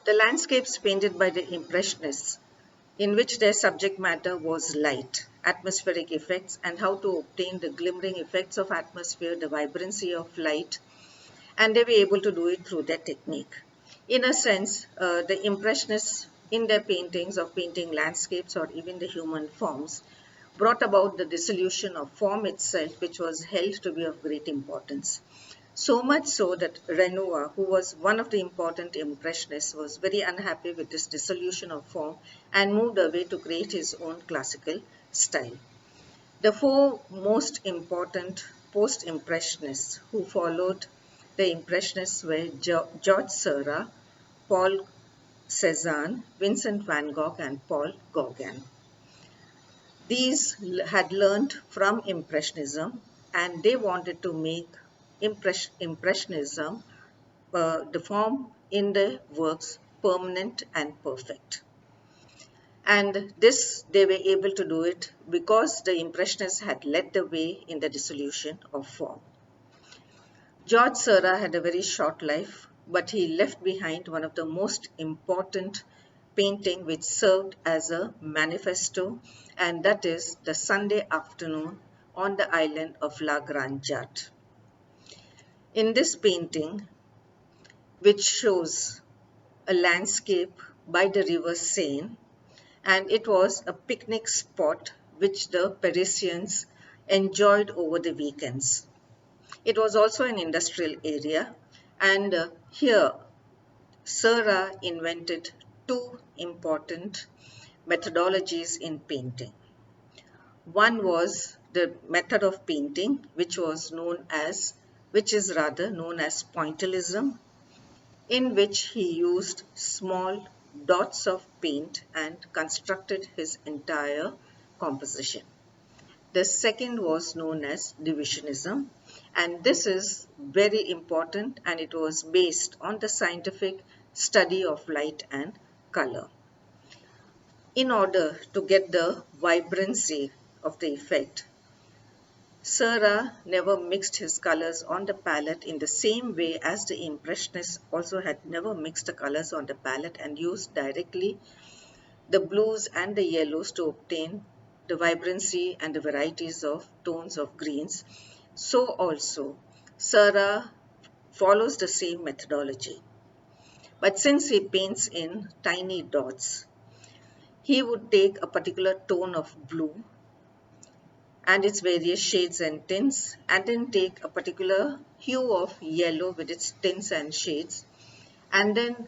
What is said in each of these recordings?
The landscapes painted by the Impressionists, in which their subject matter was light, atmospheric effects, and how to obtain the glimmering effects of atmosphere, the vibrancy of light, and they were able to do it through their technique. In a sense, the Impressionists, in their paintings of painting landscapes or even the human forms, brought about the dissolution of form itself, which was held to be of great importance. So much so that Renoir, who was one of the important Impressionists, was very unhappy with this dissolution of form and moved away to create his own classical style. The four most important post-Impressionists who followed the Impressionists were George Seurat, Paul Cézanne, Vincent van Gogh, and Paul Gauguin. These had learned from Impressionism and they wanted to make Impressionism, the form in the works, permanent and perfect. And this, they were able to do it because the Impressionists had led the way in the dissolution of form. George Seurat had a very short life, but he left behind one of the most important painting which served as a manifesto, and that is the Sunday afternoon on the island of La Grande Jatte. In this painting, which shows a landscape by the river Seine, and it was a picnic spot which the Parisians enjoyed over the weekends. It was also an industrial area, and here Seurat invented two important methodologies in painting. One was the method of painting, which is rather known as pointillism, in which he used small dots of paint and constructed his entire composition. The second was known as divisionism, and this is very important, and it was based on the scientific study of light and color. In order to get the vibrancy of the effect, Seurat never mixed his colors on the palette in the same way as the Impressionists also had never mixed the colors on the palette and used directly the blues and the yellows to obtain the vibrancy and the varieties of tones of greens. So also Seurat follows the same methodology. But since he paints in tiny dots, he would take a particular tone of blue and its various shades and tints, and then take a particular hue of yellow with its tints and shades, and then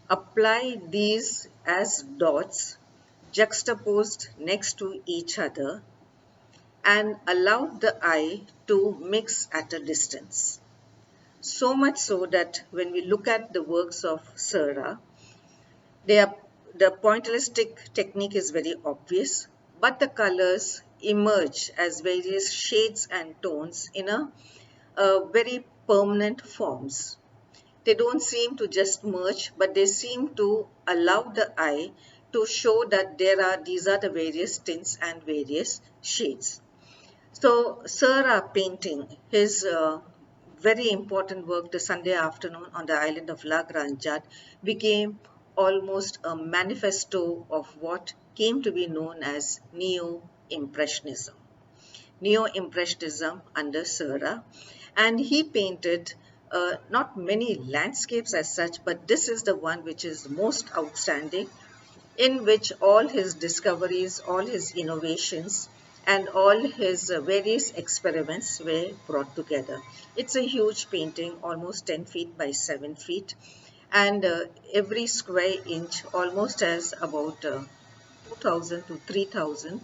apply these as dots juxtaposed next to each other and allow the eye to mix at a distance. So much so that when we look at the works of Seurat, the pointillistic technique is very obvious, but the colors emerge as various shades and tones in a very permanent forms. They don't seem to just merge, but they seem to allow the eye to show that these are the various tints and various shades. So Seurat painting, his very important work, The Sunday Afternoon on the Island of La Grande Jatte, became almost a manifesto of what came to be known as Neo-Impressionism. Neo-Impressionism under Seurat, and he painted not many landscapes as such, but this is the one which is most outstanding, in which all his discoveries, all his innovations, and all his various experiments were brought together. It's a huge painting, almost 10 feet by 7 feet, and every square inch almost has about 2,000 to 3,000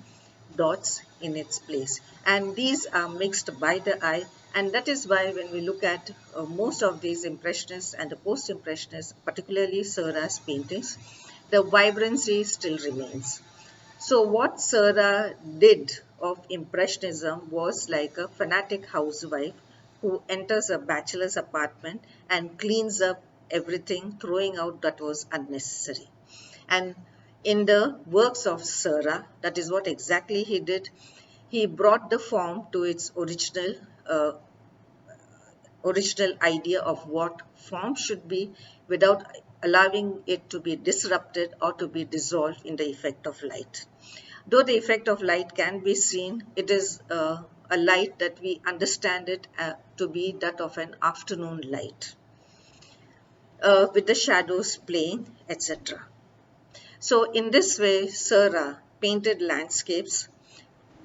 dots in its place, and these are mixed by the eye, and that is why when we look at most of these Impressionists and the Post-Impressionists, particularly Seurat's paintings, the vibrancy still remains. So what Seurat did of Impressionism was like a fanatic housewife who enters a bachelor's apartment and cleans up everything, throwing out that was unnecessary. And in the works of Seurat, that is what exactly he did. He brought the form to its original idea of what form should be without allowing it to be disrupted or to be dissolved in the effect of light. Though the effect of light can be seen, it is a light that we understand it to be that of an afternoon light, with the shadows playing, etc. So in this way, Seurat painted landscapes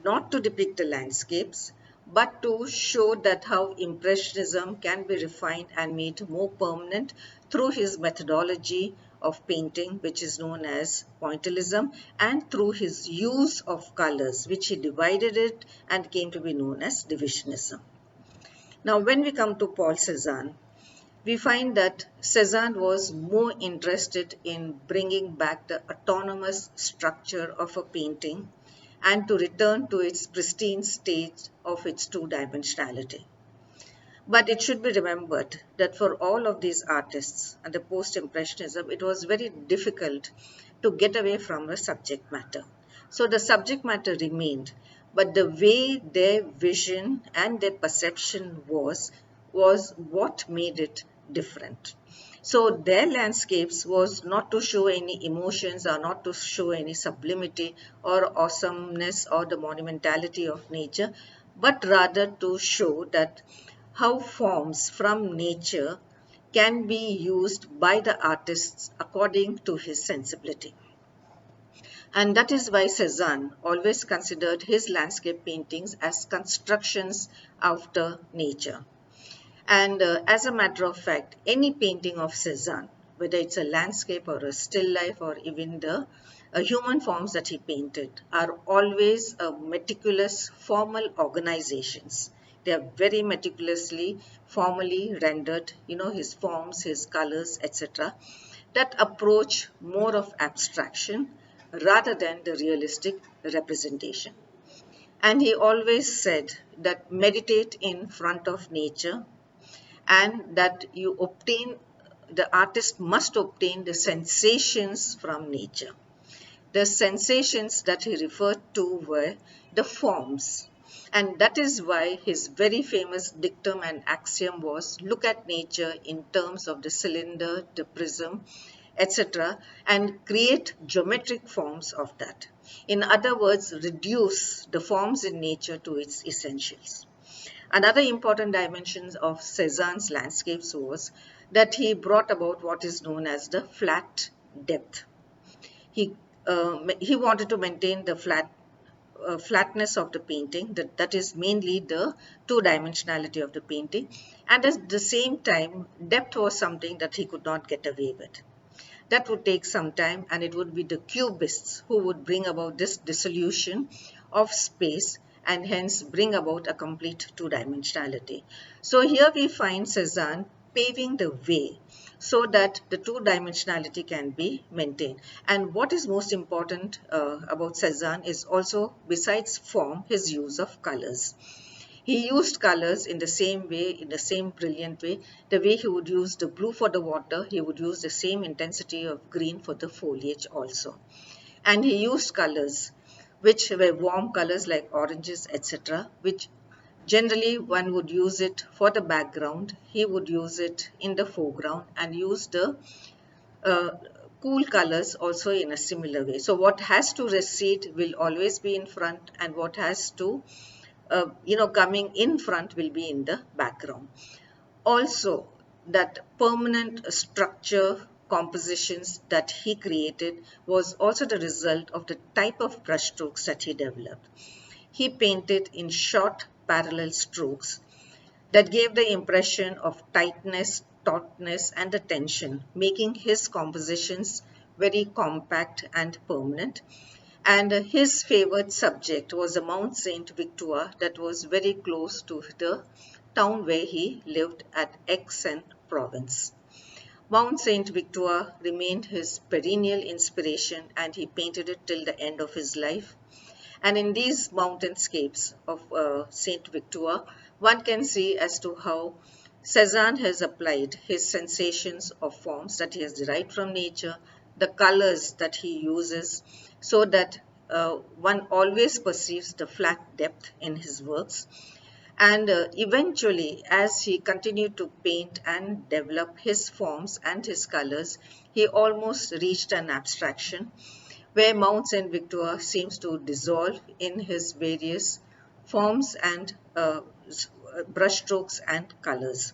not to depict the landscapes, but to show that how Impressionism can be refined and made more permanent through his methodology of painting, which is known as pointillism, and through his use of colors, which he divided it and came to be known as divisionism. Now, when we come to Paul Cézanne, we find that Cézanne was more interested in bringing back the autonomous structure of a painting and to return to its pristine state of its two-dimensionality. But it should be remembered that for all of these artists and the post-impressionism, it was very difficult to get away from the subject matter. So the subject matter remained, but the way their vision and their perception was what made it different. So their landscapes was not to show any emotions or not to show any sublimity or awesomeness or the monumentality of nature, but rather to show that how forms from nature can be used by the artists according to his sensibility. And that is why Cézanne always considered his landscape paintings as constructions after nature. And as a matter of fact, any painting of Cézanne, whether it's a landscape or a still life or even the human forms that he painted, are always meticulous formal organizations. They are very meticulously, formally rendered, his forms, his colors, etc., that approach more of abstraction rather than the realistic representation. And he always said that meditate in front of nature, and that the artist must obtain the sensations from nature. The sensations that he referred to were the forms. And that is why his very famous dictum and axiom was, look at nature in terms of the cylinder, the prism, etc., and create geometric forms of that. In other words, reduce the forms in nature to its essentials. Another important dimension of Cézanne's landscapes was that he brought about what is known as the flat depth. He wanted to maintain the flatness of the painting, that is mainly the two-dimensionality of the painting, and at the same time, depth was something that he could not get away with. That would take some time, and it would be the cubists who would bring about this dissolution of space and hence bring about a complete two-dimensionality. So here we find Cézanne paving the way so that the two-dimensionality can be maintained. And what is most important about Cézanne is also, besides form, his use of colors. He used colors in the same way, in the same brilliant way. The way he would use the blue for the water, he would use the same intensity of green for the foliage also. And he used colors which were warm colors like oranges, etc., which generally one would use it for the background. He would use it in the foreground and use the uh, cool colors also in a similar way. So what has to recede will always be in front, and what has to coming in front will be in the background. Also, that permanent structure compositions that he created was also the result of the type of brushstrokes that he developed. He painted in short parallel strokes that gave the impression of tightness, tautness, and the tension, making his compositions very compact and permanent. And his favored subject was the Mount Saint Victoire that was very close to the town where he lived at Aix-en-Provence. Mount Saint Victoire remained his perennial inspiration, and he painted it till the end of his life. And in these mountainscapes of Saint Victoire, one can see as to how Cézanne has applied his sensations of forms that he has derived from nature, the colors that he uses, so that one always perceives the flat depth in his works. And eventually, as he continued to paint and develop his forms and his colors, he almost reached an abstraction where Mount St. Victor seems to dissolve in his various forms and brushstrokes and colors.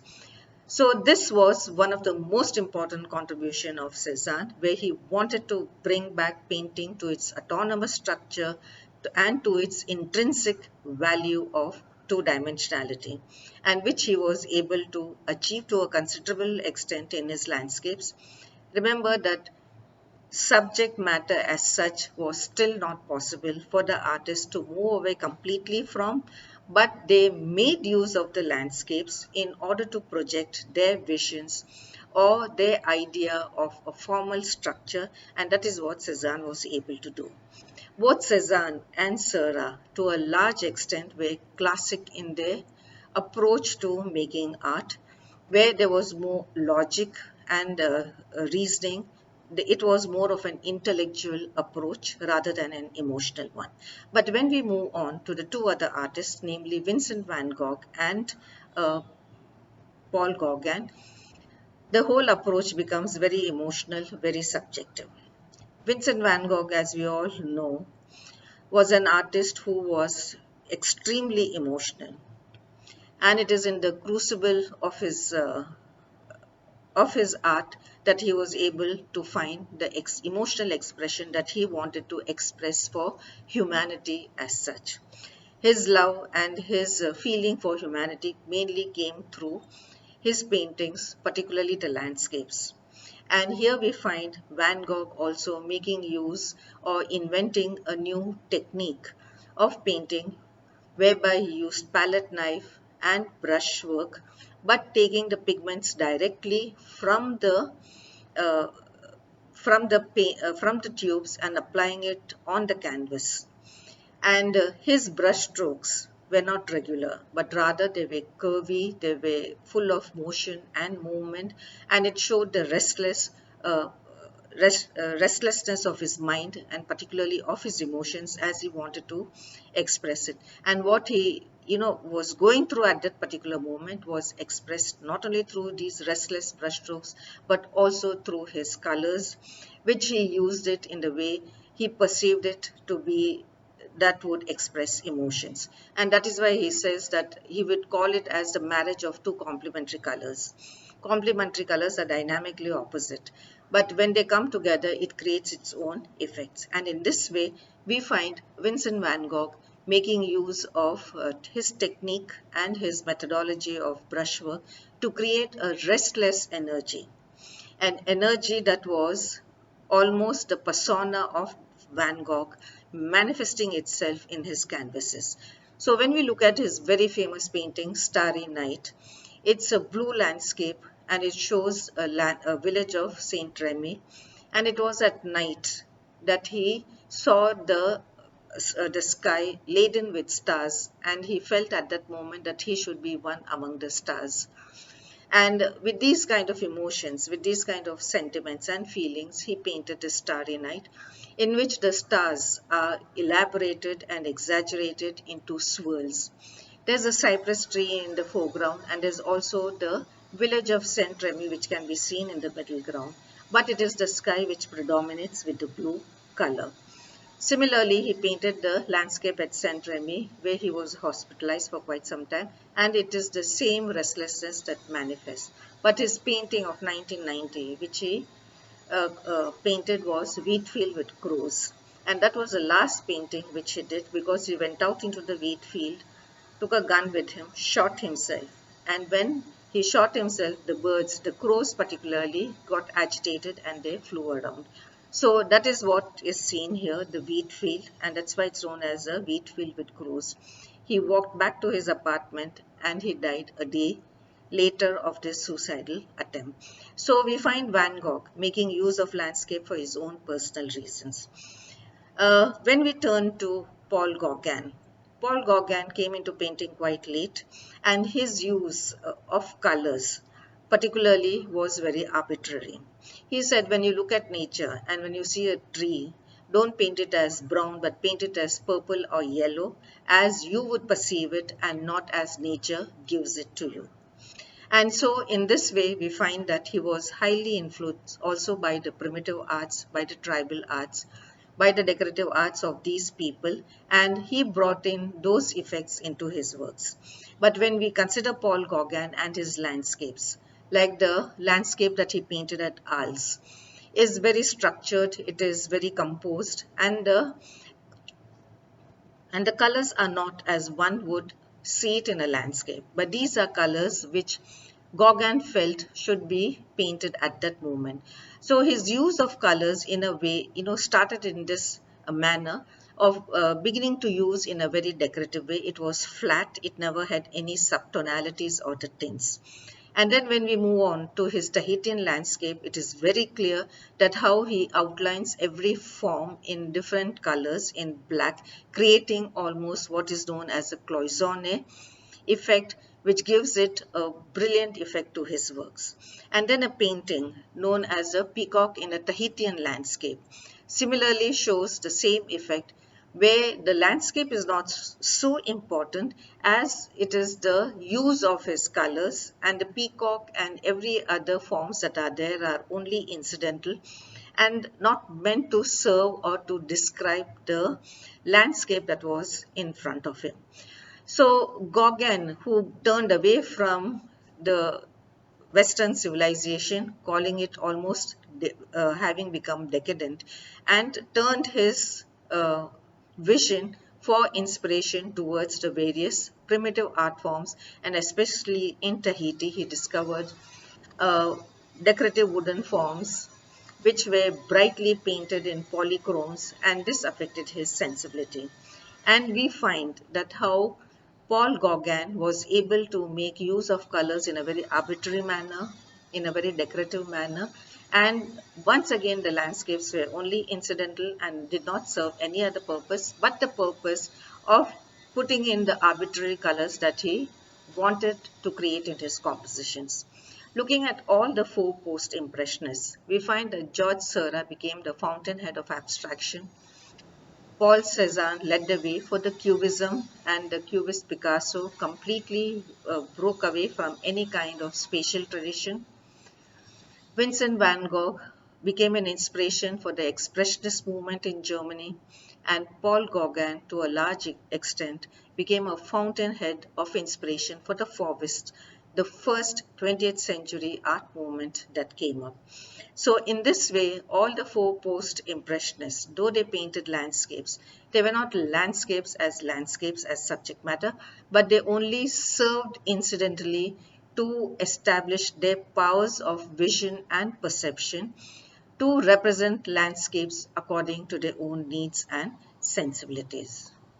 So this was one of the most important contribution of Cezanne, where he wanted to bring back painting to its autonomous structure and to its intrinsic value of two-dimensionality, and which he was able to achieve to a considerable extent in his landscapes. Remember that subject matter as such was still not possible for the artist to move away completely from, but they made use of the landscapes in order to project their visions or their idea of a formal structure, and that is what Cezanne was able to do. Both Cezanne and Seurat, to a large extent, were classic in their approach to making art, where there was more logic and reasoning. It was more of an intellectual approach rather than an emotional one. But when we move on to the two other artists, namely Vincent van Gogh and uh, Paul Gauguin, the whole approach becomes very emotional, very subjective. Vincent van Gogh, as we all know, was an artist who was extremely emotional, and it is in the crucible of his art that he was able to find the emotional expression that he wanted to express for humanity as such. His love and his feeling for humanity mainly came through his paintings, particularly the landscapes. And here we find Van Gogh also making use or inventing a new technique of painting whereby he used palette knife and brush work, but taking the pigments directly uh, from the tubes and applying it on the canvas. And his brush strokes were not regular, but rather they were curvy, they were full of motion and movement, and it showed the uh, restlessness of his mind and particularly of his emotions as he wanted to express it. And what he was going through at that particular moment was expressed not only through these restless brushstrokes but also through his colors, which he used it in the way he perceived it to be that would express emotions. And that is why he says that he would call it as the marriage of two complementary colors. Complementary colors are dynamically opposite, but when they come together, it creates its own effects. And in this way, we find Vincent van Gogh making use of his technique and his methodology of brushwork to create a restless energy, an energy that was almost the persona of Van Gogh manifesting itself in his canvases. So when we look at his very famous painting, Starry Night, it's a blue landscape and it shows a village of Saint Remy, and it was at night that he saw the sky laden with stars, and he felt at that moment that he should be one among the stars. And with these kind of emotions, with these kind of sentiments and feelings, he painted a starry night in which the stars are elaborated and exaggerated into swirls. There's a cypress tree in the foreground, and there's also the village of Saint Remy, which can be seen in the middle ground. But it is the sky which predominates with the blue color. Similarly, he painted the landscape at Saint Remy, where he was hospitalized for quite some time, and it is the same restlessness that manifests. But his painting of 1990, which he painted, was Wheat Field with Crows. And that was the last painting which he did because he went out into the wheat field, took a gun with him, shot himself. And when he shot himself, the birds, the crows particularly, got agitated and they flew around. So that is what is seen here, the wheat field, and that's why it's known as a wheat field with crows. He walked back to his apartment and he died a day later of this suicidal attempt. So we find Van Gogh making use of landscape for his own personal reasons. When we turn to Paul Gauguin came into painting quite late, and his use of colors particularly was very arbitrary. He said when you look at nature and when you see a tree, Don't paint it as brown, but paint it as purple or yellow, as you would perceive it and not as nature gives it to you. And so in this way, we find that he was highly influenced also by the primitive arts, by the tribal arts, by the decorative arts of these people, and he brought in those effects into his works. But when we consider Paul Gauguin and his landscapes, like the landscape that he painted at Arles, is very structured, it is very composed, and the colors are not as one would see it in a landscape, but these are colors which Gauguin felt should be painted at that moment. So his use of colors in a way, started in this manner of beginning to use in a very decorative way. It was flat, it never had any subtonalities or the tints. And then when we move on to his Tahitian landscape, it is very clear that how he outlines every form in different colors in black, creating almost what is known as a cloisonne effect, which gives it a brilliant effect to his works. And then a painting known as a peacock in a Tahitian landscape similarly shows the same effect, where the landscape is not so important as it is the use of his colors, and the peacock and every other forms that are there are only incidental and not meant to serve or to describe the landscape that was in front of him. So Gauguin, who turned away from the Western civilization, calling it almost having become decadent, and turned his vision for inspiration towards the various primitive art forms, and especially in Tahiti, he discovered uh, decorative wooden forms which were brightly painted in polychromes, and this affected his sensibility. And we find that how Paul Gauguin was able to make use of colors in a very arbitrary manner, in a very decorative manner, and once again the landscapes were only incidental and did not serve any other purpose but the purpose of putting in the arbitrary colors that he wanted to create in his compositions. Looking at all the four post-impressionists, we find that George Seurat became the fountainhead of abstraction. Paul Cézanne led the way for the Cubism, and the Cubist Picasso completely broke away from any kind of spatial tradition. Vincent van Gogh became an inspiration for the Expressionist movement in Germany, and Paul Gauguin, to a large extent, became a fountainhead of inspiration for the Fauvists, the first 20th century art movement that came up. So in this way, all the four post-impressionists, though they painted landscapes, they were not landscapes as subject matter, but they only served incidentally to establish their powers of vision and perception to represent landscapes according to their own needs and sensibilities.